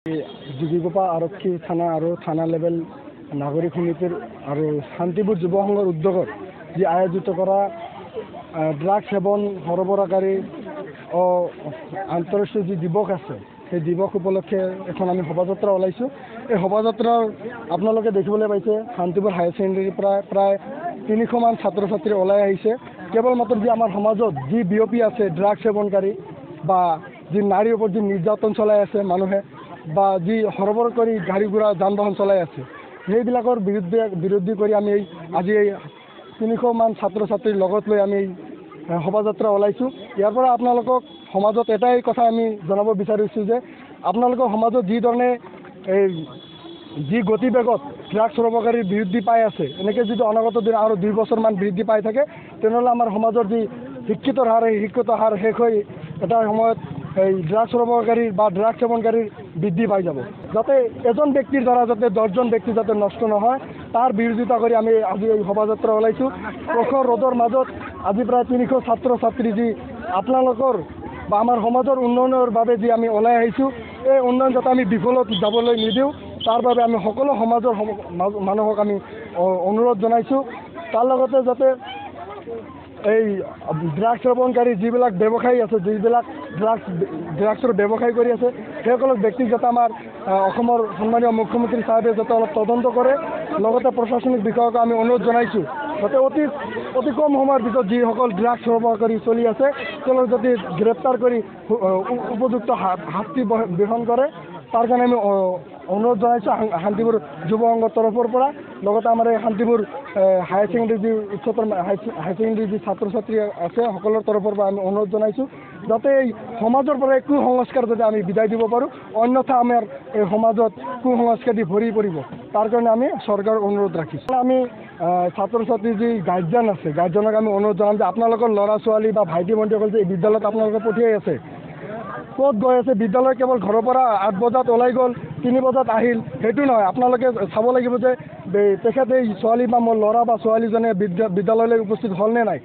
যোগীঘোপা আৰক্ষী থানা আৰু থানা লেভেল নাগৰিক সমিতিৰ আৰু শান্তিপুৰ যুৱ সংঘৰ উদ্যোগত যি আয়োজিত কৰা ড্ৰাগ সেৱন সৰবৰাহকাৰী আন্তঃৰাষ্ট্ৰীয় যি দিৱস আছে সেই দিৱস উপলক্ষে এখন আমি শোভাযাত্ৰা ওলাইছোঁ। এই শোভাযাত্ৰাৰ আপোনালোকে দেখিবলৈ পাইছে শান্তিপুৰ হায়াৰ ছেকেণ্ডেৰীৰ প্ৰায় 300 মান ছাত্ৰ ছাত্ৰী ওলাই আহিছে। কেৱল মাত্ৰ যি আমাৰ সমাজত যি বিয়পি আছে ড্ৰাগ সেৱনকাৰী বা যি নাৰীৰ ওপৰত যি নিৰ্যাতন চলাই আছে মানুহে বা যি সৰবৰাহ কৰি গাড়ী ঘোঁৰা যান বাহন চলাই আছে সেইবিলাকৰ বিৰোধী কৰি আমি আজি এই 300 মান ছাত্ৰ ছাত্ৰীৰ লগত লৈ আমি শোভাযাত্ৰা ওলাইছোঁ। ইয়াৰ পৰা আপোনালোকক সমাজত এটাই কথা আমি জনাব বিচাৰিছোঁ যে আপোনালোকৰ সমাজত যি ধৰণে এই যি গতিবেগত ড্ৰাগছ সৰবৰাহকাৰীৰ বৃদ্ধি পাই আছে এনেকৈ যদি অনাগত দিন আৰু 2 বছৰমান বৃদ্ধি পাই থাকে তেনেহ'লে আমাৰ সমাজৰ যি শিক্ষিতৰ হাৰ এই শিক্ষিত হাৰ শেষ হৈ এটা সময়ত এই ড্ৰাগছ সৰবৰাহকাৰীৰ বা ড্ৰাগছ সেৱনকাৰীৰ বৃদ্ধি পাই যাব। যাতে এজন ব্যক্তিৰ দ্বাৰা যাতে 10জন ব্যক্তি যাতে নষ্ট নহয় তাৰ বিৰোধিতা কৰি আমি আজি এই শোভাযাত্ৰা ওলাইছোঁ। প্ৰখৰ ৰ'দৰ মাজত আজি প্ৰায় 300 ছাত্ৰ ছাত্ৰী যি আপোনালোকৰ বা আমাৰ সমাজৰ উন্নয়নৰ বাবে যি আমি ওলাই আহিছোঁ এই উন্নয়ন যাতে আমি বিফলত যাবলৈ নিদিওঁ তাৰ বাবে আমি সকলো সমাজৰ মানুহক আমি অনুৰোধ জনাইছোঁ। তাৰ লগতে যাতে এই ড্ৰাগছ সেৱনকাৰী যিবিলাক ব্যৱসায়ী আছে যিবিলাক ড্ৰাগছৰ ব্যৱসায় কৰি আছে সেইসকলক ব্যক্তিক যাতে আমাৰ অসমৰ সন্মানীয় মুখ্যমন্ত্ৰী চাহাবে যাতে অলপ তদন্ত কৰে। লগতে প্ৰশাসনিক বিষয়াক আমি অনুৰোধ জনাইছোঁ যাতে অতি কম সময়ৰ ভিতৰত যিসকল ড্ৰাগছ সৰবৰাহকাৰী চলি আছে তেওঁলোকক যদি গ্ৰেপ্তাৰ কৰি উপযুক্ত শাস্তি বিধান কৰে তাৰ কাৰণে আমি অনুৰোধ জনাইছোঁ শান্তিপুৰ যুৱ সংঘৰ তৰফৰ পৰা। লগতে আমাৰ এই শান্তিপুৰ হায়াৰ ছেকেণ্ডেৰী যি উচ্চতৰ হায়াৰ ছেকেণ্ডেৰী যি ছাত্ৰ ছাত্ৰী আছে সকলৰ তৰফৰ পৰা আমি অনুৰোধ জনাইছোঁ যাতে এই সমাজৰ পৰা এই কুসংস্কাৰ যাতে আমি বিদায় দিব পাৰোঁ, অন্যথা আমাৰ এই সমাজত কুসংস্কাৰ দি ভৰি পৰিব। তাৰ কাৰণে আমি চৰকাৰক অনুৰোধ ৰাখিছোঁ। আমি ছাত্ৰ ছাত্ৰীৰ যি গাৰ্জেন আছে গাৰ্জেনক আমি অনুৰোধ জনাম যে আপোনালোকৰ ল'ৰা ছোৱালী বা ভাইটি ভণ্টিসকল যে বিদ্যালয়ত আপোনালোকে পঠিয়াই আছে ক'ত গৈ আছে বিদ্যালয় কেৱল ঘৰৰ পৰা 8 বজাত ওলাই গ'ল 3 বজাত আহিল সেইটো নহয়। আপোনালোকে চাব লাগিব যে তেখেতে ছোৱালী বা মোৰ ল'ৰা বা ছোৱালীজনে বিদ্যালয়লৈ উপস্থিত হ'ল নে নাই।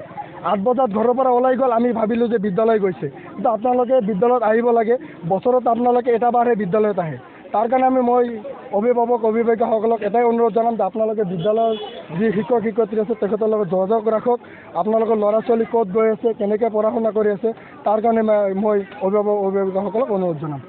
8 বজাত ঘৰৰ পৰা ওলাই গ'ল আমি ভাবিলোঁ যে বিদ্যালয় গৈছে, কিন্তু আপোনালোকে বিদ্যালয়ত আহিব লাগে। বছৰত আপোনালোকে এটা বাৰহে বিদ্যালয়ত আহে। তাৰ কাৰণে মই অভিভাৱকসকলক এটাই অনুৰোধ জনাম যে আপোনালোকে বিদ্যালয়ৰ যি শিক্ষক শিক্ষয়িত্ৰী আছে তেখেতৰ লগত যোগাযোগ ৰাখক। আপোনালোকৰ ল'ৰা ছোৱালী ক'ত গৈ আছে কেনেকৈ পঢ়া শুনা কৰি আছে তাৰ কাৰণে মই অভিভাৱকসকলক অনুৰোধ জনাম।